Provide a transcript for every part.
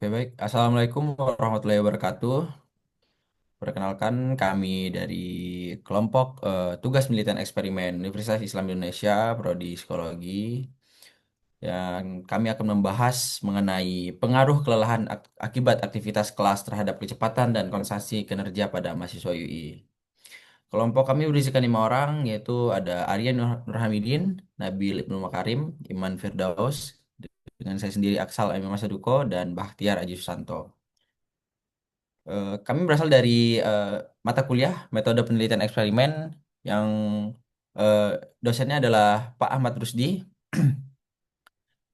Oke, baik. Assalamualaikum warahmatullahi wabarakatuh. Perkenalkan kami dari kelompok tugas penelitian eksperimen Universitas Islam Indonesia, Prodi Psikologi, yang kami akan membahas mengenai pengaruh kelelahan akibat aktivitas kelas terhadap kecepatan dan konsentrasi kinerja pada mahasiswa UI. Kelompok kami berisikan 5 orang, yaitu ada Aryan Nurhamidin, Nabil Ibnu Makarim, Iman Firdaus, dengan saya sendiri Aksal Aimam Masaduko, dan Bahtiar Aji Susanto. Kami berasal dari eh, mata kuliah metode penelitian eksperimen yang eh, dosennya adalah Pak Ahmad Rusdi.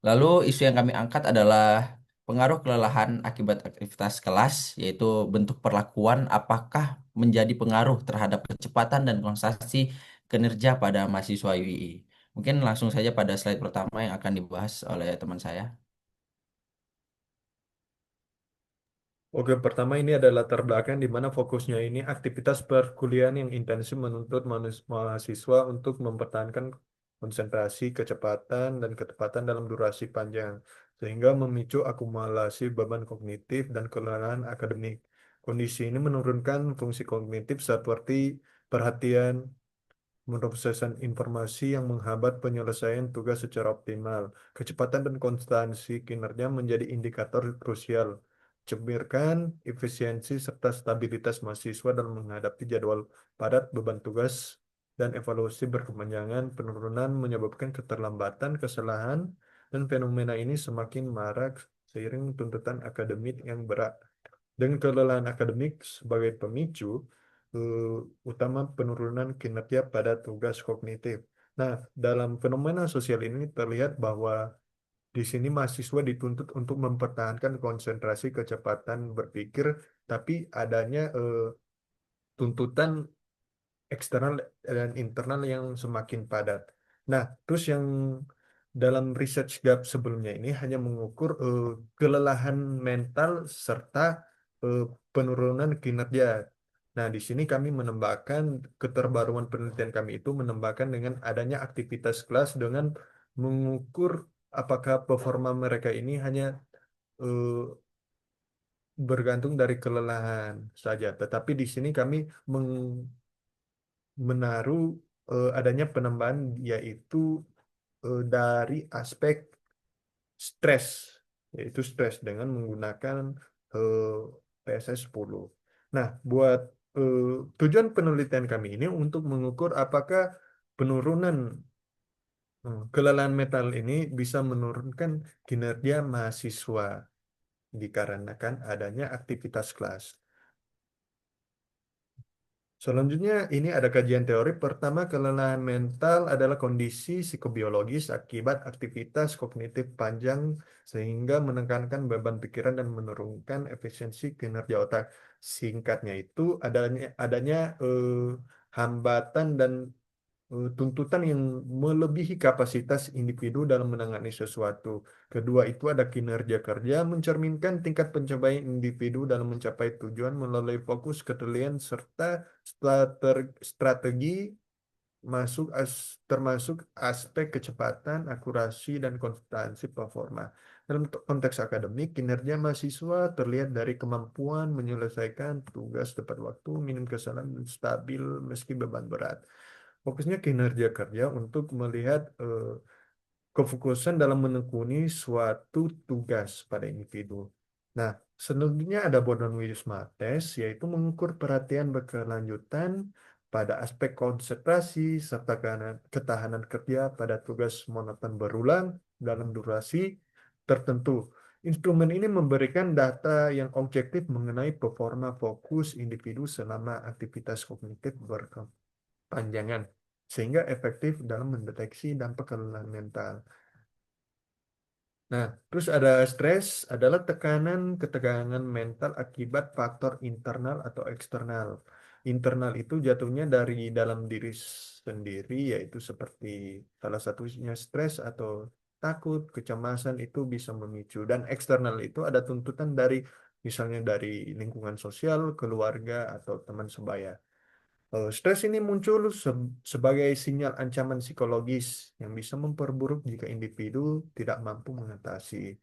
Lalu isu yang kami angkat adalah pengaruh kelelahan akibat aktivitas kelas, yaitu bentuk perlakuan apakah menjadi pengaruh terhadap kecepatan dan konsentrasi kinerja pada mahasiswa UI. Mungkin langsung saja pada slide pertama yang akan dibahas oleh teman saya. Oke, pertama ini adalah latar belakang di mana fokusnya ini aktivitas perkuliahan yang intensif menuntut mahasiswa untuk mempertahankan konsentrasi, kecepatan, dan ketepatan dalam durasi panjang, sehingga memicu akumulasi beban kognitif dan kelelahan akademik. Kondisi ini menurunkan fungsi kognitif seperti perhatian, memproseskan informasi yang menghambat penyelesaian tugas secara optimal. Kecepatan dan konstansi kinerja menjadi indikator krusial. Cemirkan efisiensi serta stabilitas mahasiswa dalam menghadapi jadwal padat, beban tugas, dan evaluasi berkepanjangan. Penurunan menyebabkan keterlambatan, kesalahan, dan fenomena ini semakin marak seiring tuntutan akademik yang berat. Dengan kelelahan akademik sebagai pemicu utama penurunan kinerja pada tugas kognitif. Nah, dalam fenomena sosial ini terlihat bahwa di sini mahasiswa dituntut untuk mempertahankan konsentrasi kecepatan berpikir, tapi adanya tuntutan eksternal dan internal yang semakin padat. Nah, terus yang dalam research gap sebelumnya ini hanya mengukur kelelahan mental serta eh, penurunan kinerja. Nah, di sini kami menambahkan keterbaruan penelitian kami itu menambahkan dengan adanya aktivitas kelas dengan mengukur apakah performa mereka ini hanya eh, bergantung dari kelelahan saja. Tetapi di sini kami menaruh adanya penambahan yaitu dari aspek stres, yaitu stres dengan menggunakan eh, PSS 10. Nah, buat eh, tujuan penelitian kami ini untuk mengukur apakah penurunan kelelahan metal ini bisa menurunkan kinerja mahasiswa dikarenakan adanya aktivitas kelas. Selanjutnya, ini ada kajian teori. Pertama, kelelahan mental adalah kondisi psikobiologis akibat aktivitas kognitif panjang sehingga menekankan beban pikiran dan menurunkan efisiensi kinerja otak. Singkatnya itu adanya hambatan dan tuntutan yang melebihi kapasitas individu dalam menangani sesuatu. Kedua itu ada kinerja kerja mencerminkan tingkat pencapaian individu dalam mencapai tujuan melalui fokus, ketelitian, serta strategi termasuk aspek kecepatan, akurasi, dan konsistensi performa. Dalam konteks akademik, kinerja mahasiswa terlihat dari kemampuan menyelesaikan tugas tepat waktu, minim kesalahan, dan stabil meski beban berat. Fokusnya kinerja kerja untuk melihat kefokusan dalam menekuni suatu tugas pada individu. Nah, selanjutnya ada Bodon-Wisma test, yaitu mengukur perhatian berkelanjutan pada aspek konsentrasi serta ketahanan kerja pada tugas monoton berulang dalam durasi tertentu. Instrumen ini memberikan data yang objektif mengenai performa fokus individu selama aktivitas kognitif berkepanjangan, sehingga efektif dalam mendeteksi dampak kelelahan mental. Nah, terus ada stres adalah ketegangan mental akibat faktor internal atau eksternal. Internal itu jatuhnya dari dalam diri sendiri, yaitu seperti salah satunya stres atau takut, kecemasan itu bisa memicu. Dan eksternal itu ada tuntutan dari misalnya dari lingkungan sosial, keluarga, atau teman sebaya. Stres ini muncul sebagai sinyal ancaman psikologis yang bisa memperburuk jika individu tidak mampu mengatasi.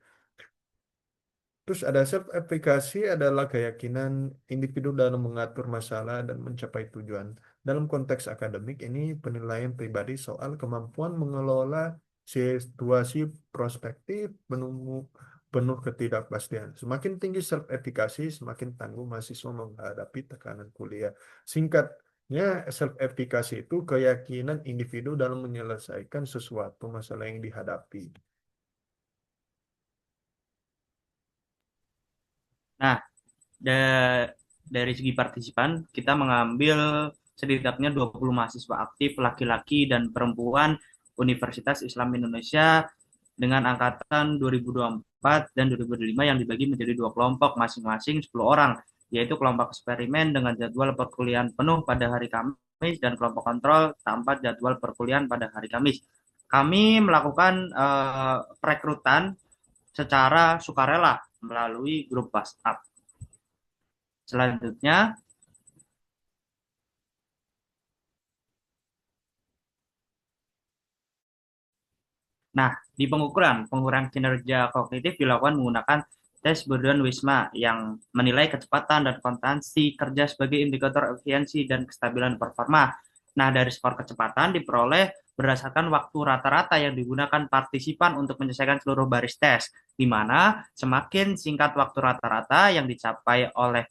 Terus ada self efficacy adalah keyakinan individu dalam mengatur masalah dan mencapai tujuan. Dalam konteks akademik ini penilaian pribadi soal kemampuan mengelola situasi prospektif penuh ketidakpastian. Semakin tinggi self efficacy, semakin tangguh mahasiswa menghadapi tekanan kuliah. Singkatnya, self efficacy itu keyakinan individu dalam menyelesaikan sesuatu masalah yang dihadapi. Nah, da- dari segi partisipan, kita mengambil setidaknya 20 mahasiswa aktif laki-laki dan perempuan Universitas Islam Indonesia dengan angkatan 2024 dan 2025 yang dibagi menjadi dua kelompok masing-masing 10 orang, yaitu kelompok eksperimen dengan jadwal perkuliahan penuh pada hari Kamis dan kelompok kontrol tanpa jadwal perkuliahan pada hari Kamis. Kami melakukan perekrutan secara sukarela melalui grup WhatsApp. Selanjutnya, nah, di pengukuran kinerja kognitif dilakukan menggunakan tes Burden-Wisma yang menilai kecepatan dan kompetensi kerja sebagai indikator efisiensi dan kestabilan performa. Nah, dari skor kecepatan diperoleh berdasarkan waktu rata-rata yang digunakan partisipan untuk menyelesaikan seluruh baris tes, di mana semakin singkat waktu rata-rata yang dicapai oleh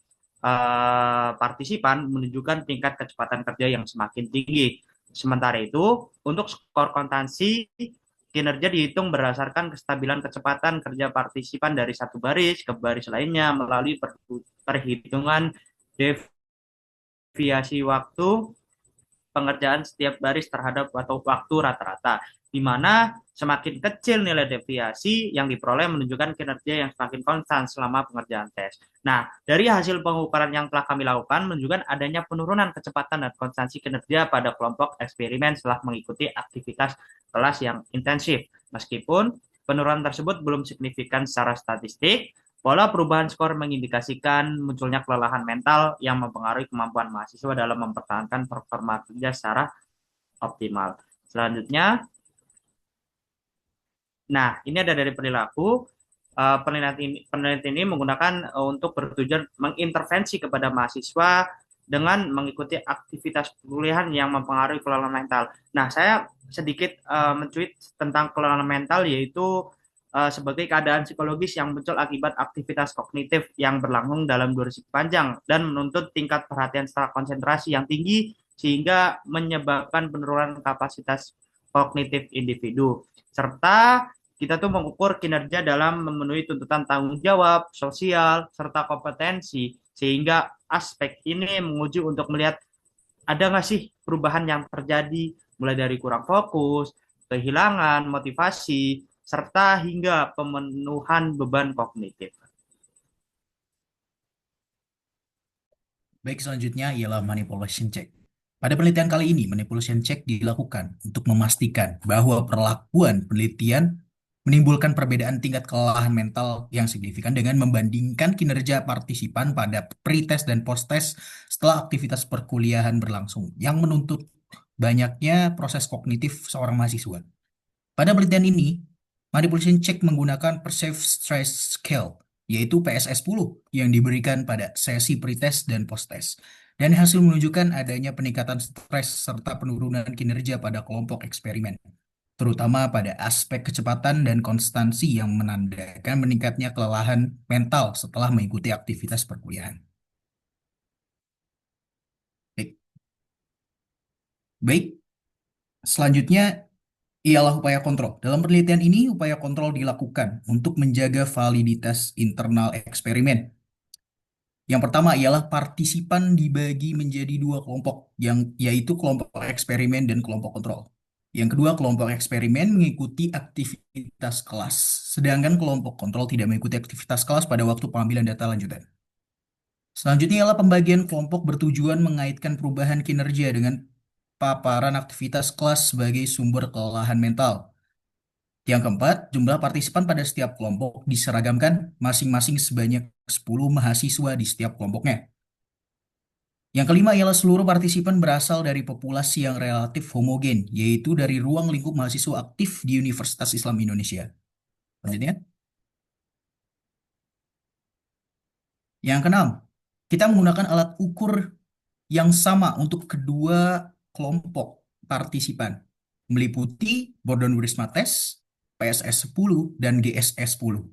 partisipan menunjukkan tingkat kecepatan kerja yang semakin tinggi. Sementara itu, untuk skor kompetensi kinerja dihitung berdasarkan kestabilan kecepatan kerja partisipan dari satu baris ke baris lainnya melalui perhitungan deviasi waktu pengerjaan setiap baris terhadap waktu rata-rata, di mana semakin kecil nilai deviasi yang diperoleh menunjukkan kinerja yang semakin konstan selama pengerjaan tes. Nah, dari hasil pengukuran yang telah kami lakukan menunjukkan adanya penurunan kecepatan dan konstansi kinerja pada kelompok eksperimen setelah mengikuti aktivitas kelas yang intensif. Meskipun penurunan tersebut belum signifikan secara statistik, pola perubahan skor mengindikasikan munculnya kelelahan mental yang mempengaruhi kemampuan mahasiswa dalam mempertahankan performa kerja secara optimal. Selanjutnya, nah ini ada dari perilaku. Penelitian ini menggunakan untuk bertujuan mengintervensi kepada mahasiswa dengan mengikuti aktivitas perkuliahan yang mempengaruhi kelelahan mental. Nah, saya sedikit mencuit tentang kelelahan mental, yaitu sebagai keadaan psikologis yang muncul akibat aktivitas kognitif yang berlangsung dalam durasi panjang dan menuntut tingkat perhatian secara konsentrasi yang tinggi sehingga menyebabkan penurunan kapasitas kognitif individu. Serta kita tuh mengukur kinerja dalam memenuhi tuntutan tanggung jawab, sosial, serta kompetensi, sehingga aspek ini menguji untuk melihat ada nggak sih perubahan yang terjadi, mulai dari kurang fokus, kehilangan motivasi, serta hingga pemenuhan beban kognitif. Baik, selanjutnya ialah manipulation check. Pada penelitian kali ini, manipulation check dilakukan untuk memastikan bahwa perlakuan penelitian menimbulkan perbedaan tingkat kelelahan mental yang signifikan dengan membandingkan kinerja partisipan pada pre-test dan post-test setelah aktivitas perkuliahan berlangsung, yang menuntut banyaknya proses kognitif seorang mahasiswa. Pada penelitian ini, manipulation check menggunakan Perceived Stress Scale, yaitu PSS-10, yang diberikan pada sesi pretest dan post-test. Dan hasil menunjukkan adanya peningkatan stres serta penurunan kinerja pada kelompok eksperimen, terutama pada aspek kecepatan dan konstansi yang menandakan meningkatnya kelelahan mental setelah mengikuti aktivitas perkuliahan. Baik, baik. Selanjutnya ialah upaya kontrol. Dalam penelitian ini, upaya kontrol dilakukan untuk menjaga validitas internal eksperimen. Yang pertama ialah partisipan dibagi menjadi dua kelompok, yaitu kelompok eksperimen dan kelompok kontrol. Yang kedua, kelompok eksperimen mengikuti aktivitas kelas, sedangkan kelompok kontrol tidak mengikuti aktivitas kelas pada waktu pengambilan data lanjutan. Selanjutnya ialah pembagian kelompok bertujuan mengaitkan perubahan kinerja dengan paparan aktivitas kelas sebagai sumber kelelahan mental. Yang keempat, jumlah partisipan pada setiap kelompok diseragamkan masing-masing sebanyak 10 mahasiswa di setiap kelompoknya. Yang kelima ialah seluruh partisipan berasal dari populasi yang relatif homogen, yaitu dari ruang lingkup mahasiswa aktif di Universitas Islam Indonesia. Selanjutnya. Yang keenam, kita menggunakan alat ukur yang sama untuk kedua kelompok partisipan, meliputi Bordon-Wisma Test, PSS 10, dan GSS 10.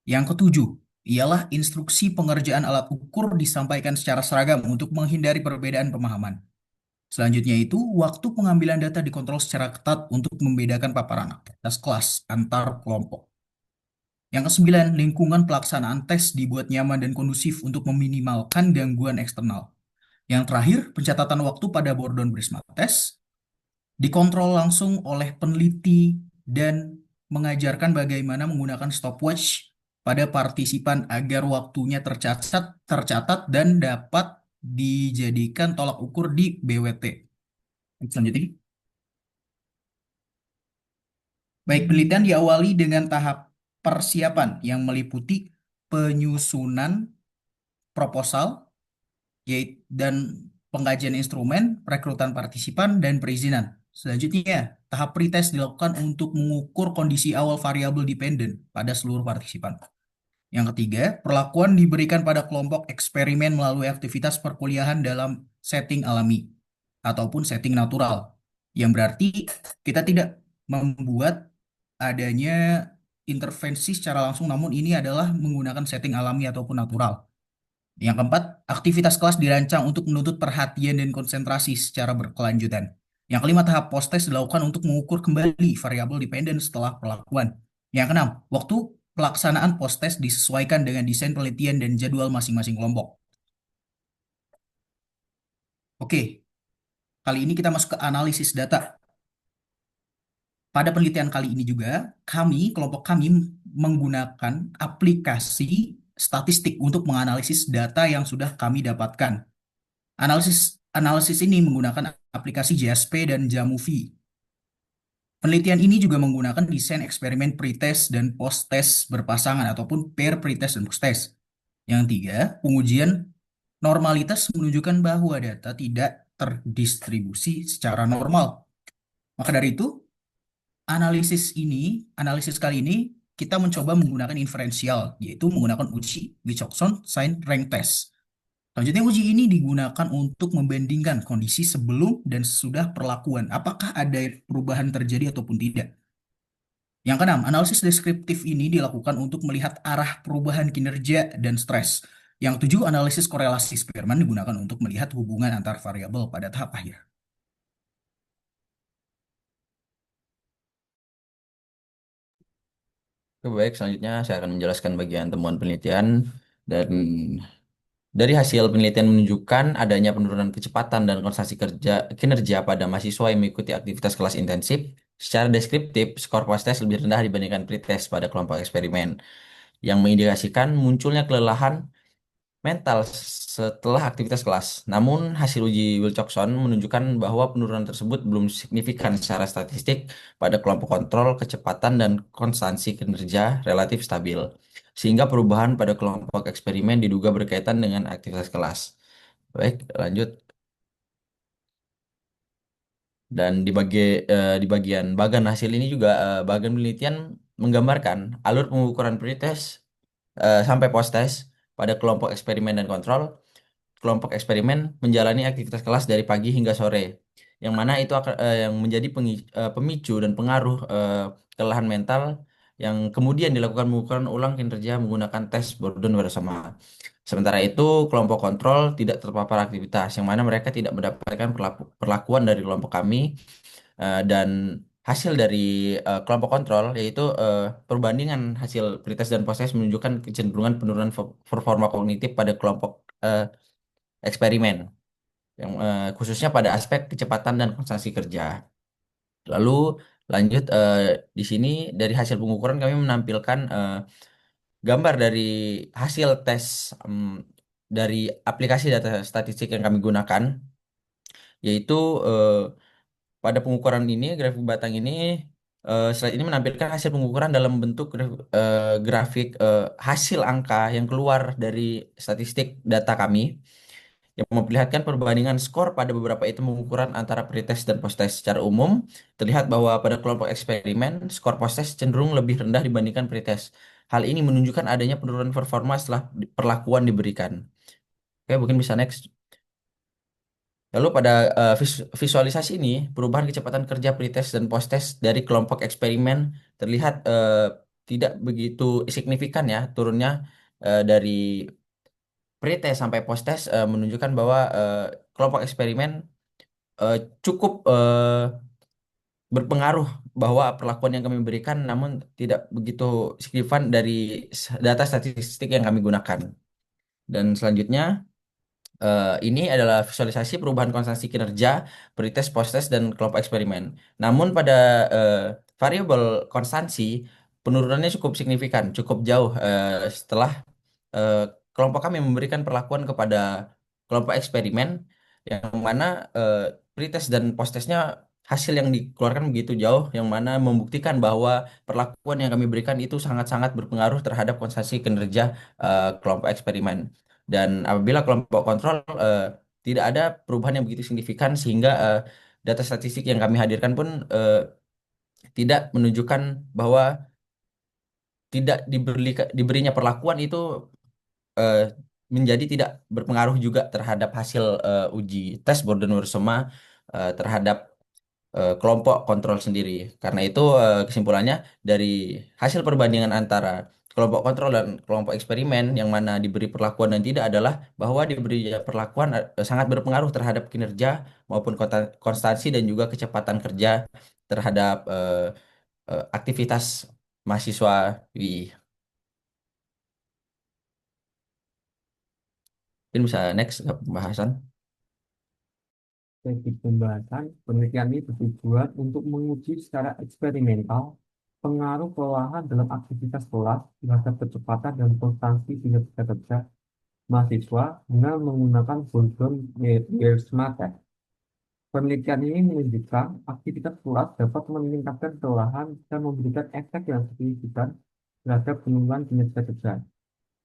Yang ketujuh, ialah instruksi pengerjaan alat ukur disampaikan secara seragam untuk menghindari perbedaan pemahaman. Selanjutnya itu, waktu pengambilan data dikontrol secara ketat untuk membedakan paparan aktivitas kelas antar kelompok. Yang kesembilan, lingkungan pelaksanaan tes dibuat nyaman dan kondusif untuk meminimalkan gangguan eksternal. Yang terakhir, pencatatan waktu pada Bordon Prisma Test dikontrol langsung oleh peneliti dan mengajarkan bagaimana menggunakan stopwatch pada partisipan agar waktunya tercatat dan dapat dijadikan tolak ukur di BWT. Selanjutnya. Baik, penelitian diawali dengan tahap persiapan yang meliputi penyusunan proposal dan pengkajian instrumen, rekrutan partisipan, dan perizinan. Selanjutnya, tahap pretest dilakukan untuk mengukur kondisi awal variabel dependen pada seluruh partisipan. Yang ketiga, perlakuan diberikan pada kelompok eksperimen melalui aktivitas perkuliahan dalam setting alami ataupun setting natural. Yang berarti kita tidak membuat adanya intervensi secara langsung, namun ini adalah menggunakan setting alami ataupun natural. Yang keempat, aktivitas kelas dirancang untuk menuntut perhatian dan konsentrasi secara berkelanjutan. Yang kelima, tahap post-test dilakukan untuk mengukur kembali variabel dependen setelah perlakuan. Yang keenam, waktu pelaksanaan post-test disesuaikan dengan desain penelitian dan jadwal masing-masing kelompok. Oke, kali ini kita masuk ke analisis data. Pada penelitian kali ini juga, kelompok kami menggunakan aplikasi statistik untuk menganalisis data yang sudah kami dapatkan. Analisis ini menggunakan aplikasi JSP dan Jamovie. Penelitian ini juga menggunakan desain eksperimen pretest dan post-test berpasangan ataupun pair pretest dan post-test. Yang tiga, pengujian normalitas menunjukkan bahwa data tidak terdistribusi secara normal. Maka dari itu, analisis kali ini kita mencoba menggunakan inferensial, yaitu menggunakan uji Wilcoxon Sign Rank Test. Selanjutnya, uji ini digunakan untuk membandingkan kondisi sebelum dan sesudah perlakuan. Apakah ada perubahan terjadi ataupun tidak? Yang keenam, analisis deskriptif ini dilakukan untuk melihat arah perubahan kinerja dan stres. Yang tujuh, analisis korelasi Spearman digunakan untuk melihat hubungan antar variabel pada tahap akhir. Oke, baik, selanjutnya saya akan menjelaskan bagian temuan penelitian dan dari hasil penelitian menunjukkan adanya penurunan kecepatan dan konsentrasi kinerja pada mahasiswa yang mengikuti aktivitas kelas intensif. Secara deskriptif, skor post-test lebih rendah dibandingkan pretest pada kelompok eksperimen, yang mengindikasikan munculnya kelelahan mental setelah aktivitas kelas. Namun, hasil uji Wilcoxon menunjukkan bahwa penurunan tersebut belum signifikan secara statistik pada kelompok kontrol, kecepatan dan konstansi kinerja relatif stabil, sehingga perubahan pada kelompok eksperimen diduga berkaitan dengan aktivitas kelas. Baik, lanjut. Dan di bagian bagan hasil ini juga bagan penelitian menggambarkan alur pengukuran pretest sampai post-test pada kelompok eksperimen dan kontrol. Kelompok eksperimen menjalani aktivitas kelas dari pagi hingga sore, yang mana itu yang menjadi pemicu dan pengaruh kelelahan mental yang kemudian dilakukan pengukuran ulang kinerja menggunakan tes Bordon bersama. Sementara itu, kelompok kontrol tidak terpapar aktivitas, yang mana mereka tidak mendapatkan perlakuan dari kelompok kami dan hasil dari kelompok kontrol yaitu perbandingan hasil pretest dan post-test menunjukkan kecenderungan penurunan performa kognitif pada kelompok eksperimen yang khususnya pada aspek kecepatan dan konsentrasi kerja. Lalu lanjut di sini dari hasil pengukuran kami menampilkan gambar dari hasil tes dari aplikasi data statistik yang kami gunakan, yaitu pada pengukuran ini grafik batang ini slide ini menampilkan hasil pengukuran dalam bentuk grafik hasil angka yang keluar dari statistik data kami yang memperlihatkan perbandingan skor pada beberapa item pengukuran antara pretest dan posttest. Secara umum, terlihat bahwa pada kelompok eksperimen, skor posttest cenderung lebih rendah dibandingkan pretest. Hal ini menunjukkan adanya penurunan performa setelah perlakuan diberikan. Oke, mungkin bisa next. Lalu pada visualisasi ini, perubahan kecepatan kerja pretest dan posttest dari kelompok eksperimen terlihat tidak begitu signifikan ya turunnya dari pretest sampai posttest menunjukkan bahwa kelompok eksperimen eh, cukup berpengaruh bahwa perlakuan yang kami berikan namun tidak begitu signifikan dari data statistik yang kami gunakan. Dan selanjutnya ini adalah visualisasi perubahan konstansi kinerja pretest, posttest, dan kelompok eksperimen. Namun pada eh, variabel konstansi penurunannya cukup signifikan, cukup jauh setelah eh, kelompok kami memberikan perlakuan kepada kelompok eksperimen yang mana eh, pretest dan posttestnya hasil yang dikeluarkan begitu jauh yang mana membuktikan bahwa perlakuan yang kami berikan itu sangat-sangat berpengaruh terhadap konstansi kinerja kelompok eksperimen. Dan apabila kelompok kontrol tidak ada perubahan yang begitu signifikan sehingga data statistik yang kami hadirkan pun tidak menunjukkan bahwa tidak diberinya perlakuan itu eh, menjadi tidak berpengaruh juga terhadap hasil uji tes Borden-Wursema terhadap kelompok kontrol sendiri. Karena itu kesimpulannya dari hasil perbandingan antara kelompok kontrol dan kelompok eksperimen yang mana diberi perlakuan dan tidak adalah bahwa diberi perlakuan sangat berpengaruh terhadap kinerja maupun konstansi dan juga kecepatan kerja terhadap aktivitas mahasiswa UI. Mungkin bisa next ke pembahasan. Dari pembahasan, penelitian ini bertujuan untuk menguji secara eksperimental pengaruh kelelahan dalam aktivitas kelas terhadap kecepatan dan konstansi kinerja kerja mahasiswa dengan menggunakan Boltzmann-Weierstrass test. Penelitian ini menunjukkan aktivitas kelas dapat meningkatkan kelelahan dan memberikan efek yang signifikan terhadap penurunan kinerja kerja.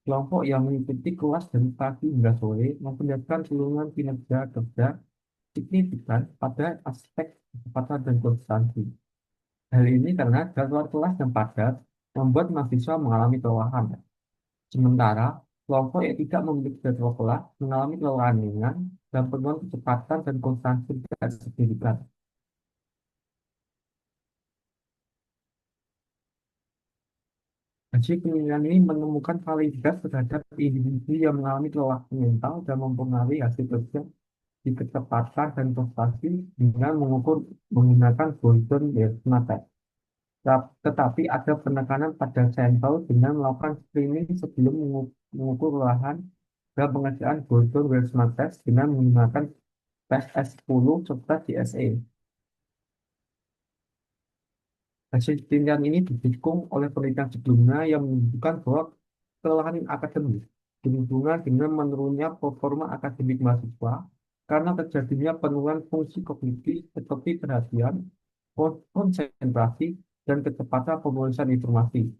Kelompok yang mengikuti kelas dari pagi hingga sore memperlihatkan penurunan kinerja kerja signifikan pada aspek kecepatan dan konstansi. Hal ini karena jadwal kelas yang padat membuat mahasiswa mengalami kelelahan. Sementara kelompok yang tidak memiliki jadwal kelas mengalami kelelahan ringan dan penurunan kecepatan dan konstansi tidak signifikan. Hasil penelitian ini menemukan validitas terhadap individu yang mengalami kelelahan mental dan mempengaruhi hasil kerja di kecepatan dan prestasi dengan menggunakan Boltzmann-Weierstrass test. Tetapi ada penekanan pada sampel dengan melakukan screening sebelum mengukur kelelahan dan pengerjaan Boltzmann-Weierstrass test dengan menggunakan tes S10 serta GSE. Hasil penelitian ini didukung oleh penelitian sebelumnya yang menunjukkan bahwa kelelahan akademik berhubungan dengan menurunnya performa akademik mahasiswa karena terjadinya penurunan fungsi kognitif seperti perhatian, konsentrasi, dan kecepatan penulisan informasi.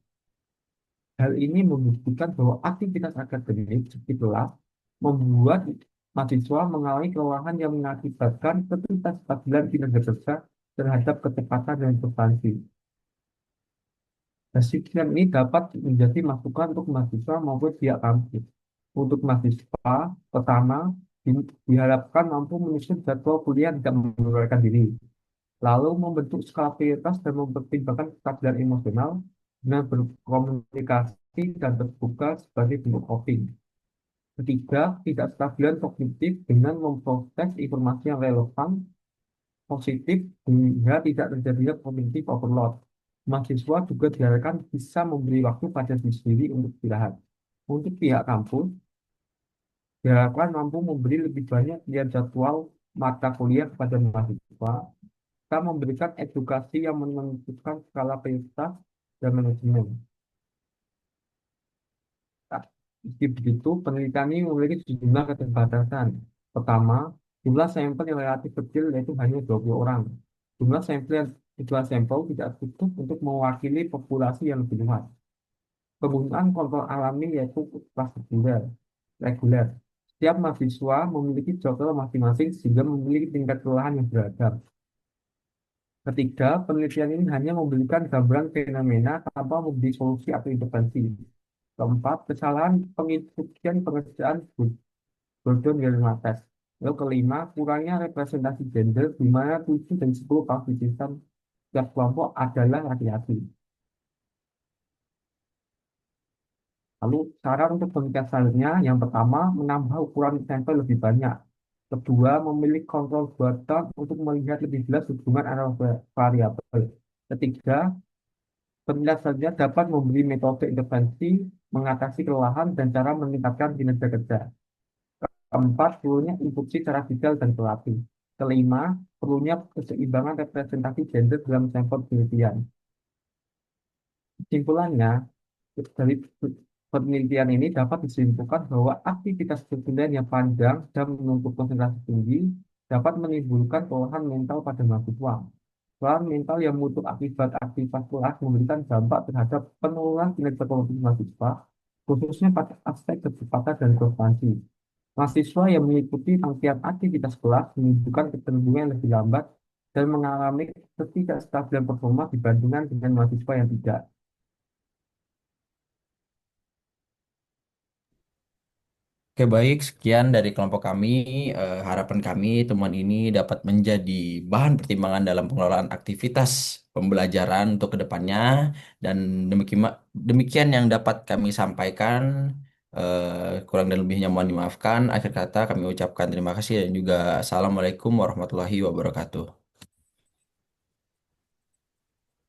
Hal ini membuktikan bahwa aktivitas akademik seperti kelas membuat mahasiswa mengalami kelelahan yang mengakibatkan ketidakstabilan kinerja kerja terhadap kecepatan dan substansi. Hasil penelitian ini dapat menjadi masukan untuk mahasiswa maupun pihak kampus. Untuk mahasiswa, pertama, diharapkan mampu menyusun jadwal kuliah tidak mengeluarkan diri, lalu membentuk skala prioritas dan mempertimbangkan kestabilan emosional dengan berkomunikasi dan terbuka sebagai bentuk coping. Ketiga, tidak stabilan kognitif dengan memproses informasi yang relevan, positif, hingga tidak terjadinya cognitive overload. Mahasiswa juga diharapkan bisa memberi waktu pada diri sendiri untuk istirahat. Untuk pihak kampus, diharapkan mampu memberi lebih banyak pilihan jadwal mata kuliah kepada mahasiswa, kita memberikan edukasi yang menentukan skala prioritas dan manajemen. Nah, meski begitu, penelitian ini memiliki sejumlah keterbatasan. Pertama, jumlah sampel yang relatif kecil yaitu hanya 20 orang. Jumlah sampel tidak cukup untuk mewakili populasi yang lebih luas. Penggunaan kontrol alami yaitu kelas reguler. Setiap mahasiswa memiliki jadwal masing-masing sehingga memiliki tingkat kelelahan yang beragam. Ketiga, penelitian ini hanya memberikan gambaran fenomena tanpa memberi solusi atau intervensi. Keempat, kesalahan penginstruksian pengerjaan Gordon Tes. Lalu kelima, kurangnya representasi gender di mana 7 dan 10 partisipan setiap kelompok adalah laki-laki. Lalu saran untuk penelitian selanjutnya, yang pertama, menambah ukuran sampel lebih banyak. Kedua, memilih kontrol buatan untuk melihat lebih jelas hubungan antar variabel. Ketiga, penelitian selanjutnya dapat memberi metode intervensi, mengatasi kelelahan, dan cara meningkatkan kinerja kerja. Keempat, perlunya instruksi secara detail dan terlatih. Kelima, perlunya keseimbangan representasi gender dalam sampel penelitian. Kesimpulannya, dari penelitian ini dapat disimpulkan bahwa aktivitas perkuliahan yang panjang dan menuntut konsentrasi tinggi dapat menimbulkan kelelahan mental pada mahasiswa. Kelelahan mental yang muncul akibat aktivitas kelas memberikan dampak terhadap penurunan kinerja kognitif mahasiswa, khususnya pada aspek kecepatan dan konsentrasi. Mahasiswa yang mengikuti rangkaian aktivitas kelas menunjukkan kecenderungan yang lebih lambat dan mengalami ketidakstabilan performa dibandingkan dengan mahasiswa yang tidak. Oke, baik. Sekian dari kelompok kami. Harapan kami temuan ini dapat menjadi bahan pertimbangan dalam pengelolaan aktivitas pembelajaran untuk kedepannya. Dan demikian, demikian yang dapat kami sampaikan. Kurang dan lebihnya mohon dimaafkan. Akhir kata kami ucapkan terima kasih dan juga Assalamualaikum warahmatullahi wabarakatuh.